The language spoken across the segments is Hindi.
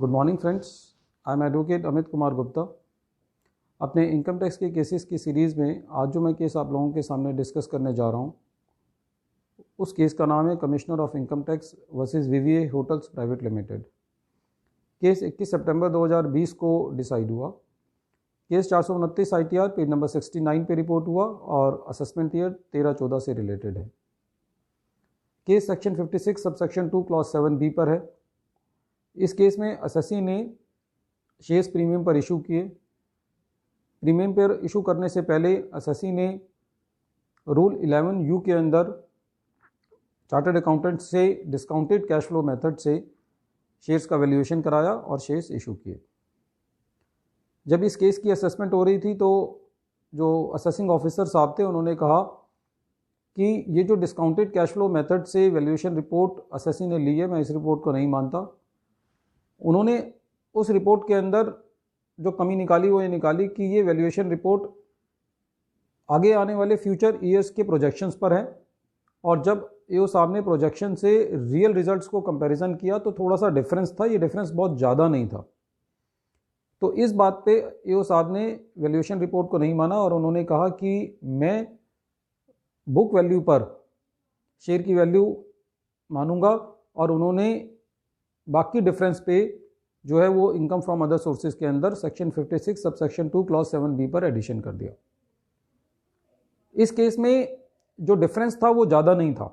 Good morning friends, I am advocate Amit Kumar Gupta. अपने इनकम टैक्स के केसेस की सीरीज़ में आज जो मैं केस आप लोगों के सामने डिस्कस करने जा रहा हूँ उस केस का नाम है commissioner of income tax versus वीवीए hotels private limited. Case 21 सितंबर 2020 को डिसाइड हुआ। केस 429 ITR पेज नंबर 69 पे रिपोर्ट हुआ और असेसमेंट ईयर 13-14 से रिलेटेड है। Case section 56 sub section 2 clause 7B पर है। इस केस में असेसी ने शेयर्स प्रीमियम पर इशू किए। प्रीमियम पर इशू करने से पहले असेसी ने रूल 11U के अंदर चार्टर्ड अकाउंटेंट से डिस्काउंटेड कैश फ्लो मेथड से शेयर्स का वैल्यूएशन कराया और शेयर्स इशू किए। जब इस केस की असेसमेंट हो रही थी तो जो असेसिंग ऑफिसर साहब थे उन्होंने कहा कि ये जो डिस्काउंटेड कैश फ्लो मेथड से वैल्यूएशन रिपोर्ट असेसी ने ली है, मैं इस रिपोर्ट को नहीं मानता। उन्होंने उस रिपोर्ट के अंदर जो कमी निकाली वो ये निकाली कि ये वैल्यूएशन रिपोर्ट आगे आने वाले फ्यूचर ईयर्स के प्रोजेक्शंस पर है और जब एओ साहब ने प्रोजेक्शन से रियल रिजल्ट्स को कंपैरिजन किया तो थोड़ा सा डिफरेंस था। ये डिफरेंस बहुत ज़्यादा नहीं था। तो इस बात पे एओ साहब ने वैल्यूएशन रिपोर्ट को नहीं माना और उन्होंने कहा कि मैं बुक वैल्यू पर शेयर की वैल्यू मानूंगा और उन्होंने बाकी डिफरेंस पे जो है वो इनकम फ्रॉम अदर सोर्सेज के अंदर section 56 sub section 2 clause 7B पर एडिशन कर दिया। इस केस में जो डिफरेंस था वो ज़्यादा नहीं था।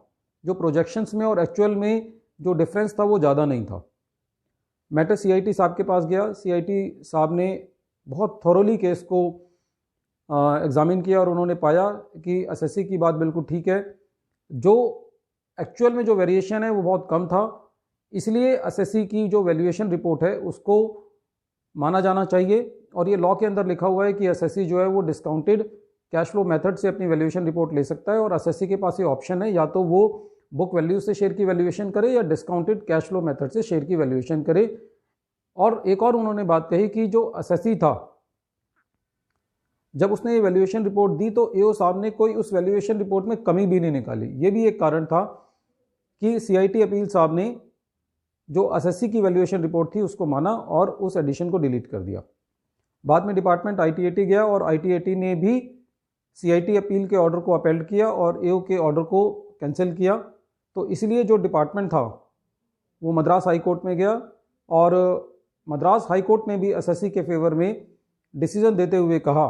जो प्रोजेक्शंस में और एक्चुअल में जो डिफरेंस था वो ज़्यादा नहीं था। मैटर CIT साहब के पास गया। CIT साहब ने बहुत थॉरोली केस को एग्जामिन किया और उन्होंने पाया कि असेसी की बात बिल्कुल ठीक है। जो एक्चुअल में जो वेरिएशन है वो बहुत कम था, इसलिए असेसी की जो वैल्यूएशन रिपोर्ट है उसको माना जाना चाहिए। और ये लॉ के अंदर लिखा हुआ है कि असेसी जो है वो डिस्काउंटेड कैश फ्लो मेथड से अपनी वैल्यूएशन रिपोर्ट ले सकता है और असेसी के पास ये ऑप्शन है, या तो वो बुक वैल्यू से शेयर की वैल्यूएशन करे या डिस्काउंटेड कैश फ्लो मेथड से शेयर की वैल्यूएशन करे। और एक और उन्होंने बात कही कि जो असेसी था जब उसने ये वैल्यूएशन रिपोर्ट दी तो एओ साहब ने कोई उस वैल्यूएशन रिपोर्ट में कमी भी नहीं निकाली। ये भी एक कारण था कि CIT अपील साहब ने जो असेसी की वैल्यूएशन रिपोर्ट थी उसको माना और उस एडिशन को डिलीट कर दिया। बाद में डिपार्टमेंट ITAT गया और ITAT ने भी CIT अपील के ऑर्डर को अपील किया और एओ के ऑर्डर को कैंसिल किया। तो इसलिए जो डिपार्टमेंट था वो मद्रास हाई कोर्ट में गया और मद्रास हाई कोर्ट ने भी असेसी के फेवर में डिसीजन देते हुए कहा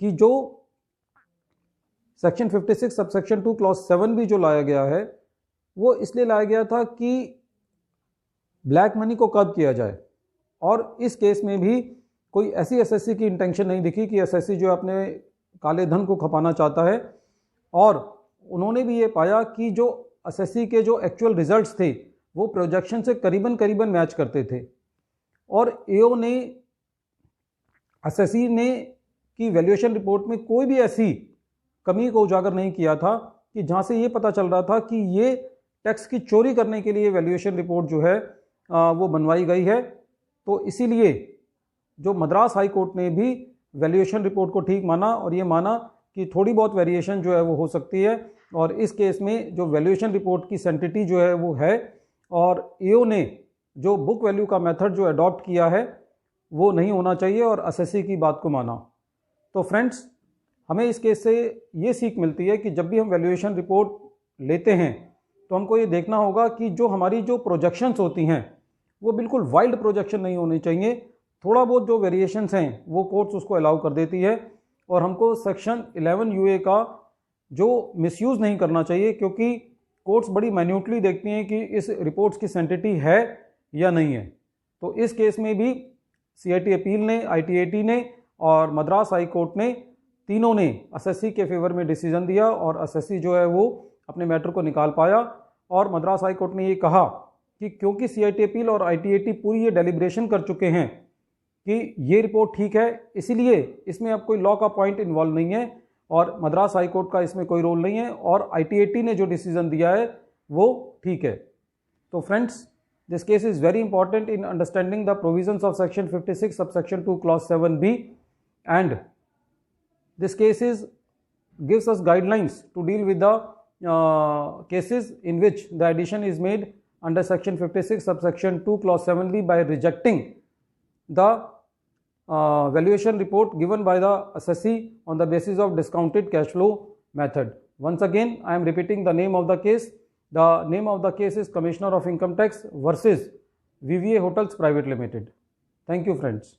कि जो section 56 sub section 2 clause 7B जो लाया गया है वो इसलिए लाया गया था कि ब्लैक मनी को कब किया जाए। और इस केस में भी कोई ऐसी असेसी की इंटेंशन नहीं दिखी कि असेसी जो अपने काले धन को खपाना चाहता है। और उन्होंने भी ये पाया कि जो असेसी के जो एक्चुअल रिजल्ट्स थे वो प्रोजेक्शन से करीबन मैच करते थे और एओ ने असेसी ने की वैल्यूएशन रिपोर्ट में कोई भी ऐसी कमी को उजागर नहीं किया था कि जहाँ से ये पता चल रहा था कि ये टैक्स की चोरी करने के लिए वैल्यूएशन रिपोर्ट जो है वो बनवाई गई है। तो इसीलिए जो मद्रास हाई कोर्ट ने भी वैल्यूएशन रिपोर्ट को ठीक माना और ये माना कि थोड़ी बहुत वेरिएशन जो है वो हो सकती है। और इस केस में जो वैल्यूएशन रिपोर्ट की सेंटिटी जो है वो है और एओ ने जो बुक वैल्यू का मेथड जो अडॉप्ट किया है वो नहीं होना चाहिए और असेसी की बात को माना। तो फ्रेंड्स, हमें इस केस से ये सीख मिलती है कि जब भी हम वैल्यूएशन रिपोर्ट लेते हैं तो हमको ये देखना होगा कि जो हमारी जो प्रोजेक्शंस होती हैं वो बिल्कुल वाइल्ड प्रोजेक्शन नहीं होनी चाहिए। थोड़ा बहुत जो वेरिएशंस हैं वो कोर्ट्स उसको अलाउ कर देती है और हमको सेक्शन 11UA का जो मिसयूज़ नहीं करना चाहिए, क्योंकि कोर्ट्स बड़ी माइन्यूटली देखती हैं कि इस रिपोर्ट्स की सेंटिटी है या नहीं है। तो इस केस में भी CIT अपील ने, ITAT ने और मद्रास हाई कोर्ट ने तीनों ने असेसी के फेवर में डिसीजन दिया और असेसी जो है वो अपने मैटर को निकाल पाया। और मद्रास हाई कोर्ट ने ये कहा कि क्योंकि CIT अपील और ITAT पूरी ये डेलिब्रेशन कर चुके हैं कि ये रिपोर्ट ठीक है, इसीलिए इसमें अब कोई लॉ का पॉइंट इन्वॉल्व नहीं है और मद्रास हाई कोर्ट का इसमें कोई रोल नहीं है और ITAT ने जो डिसीजन दिया है वो ठीक है। तो friends, this case is very important in understanding the provisions of section 56 sub section 2 clause 7B and this case is gives us guidelines to deal with the cases in which the addition is made under section 56 subsection 2 clause 7b by rejecting the valuation report given by the assessee on the basis of discounted cash flow method. Once again, I am repeating the name of the case. The name of the case is Commissioner of Income Tax versus VVA Hotels Private Limited. Thank you, friends.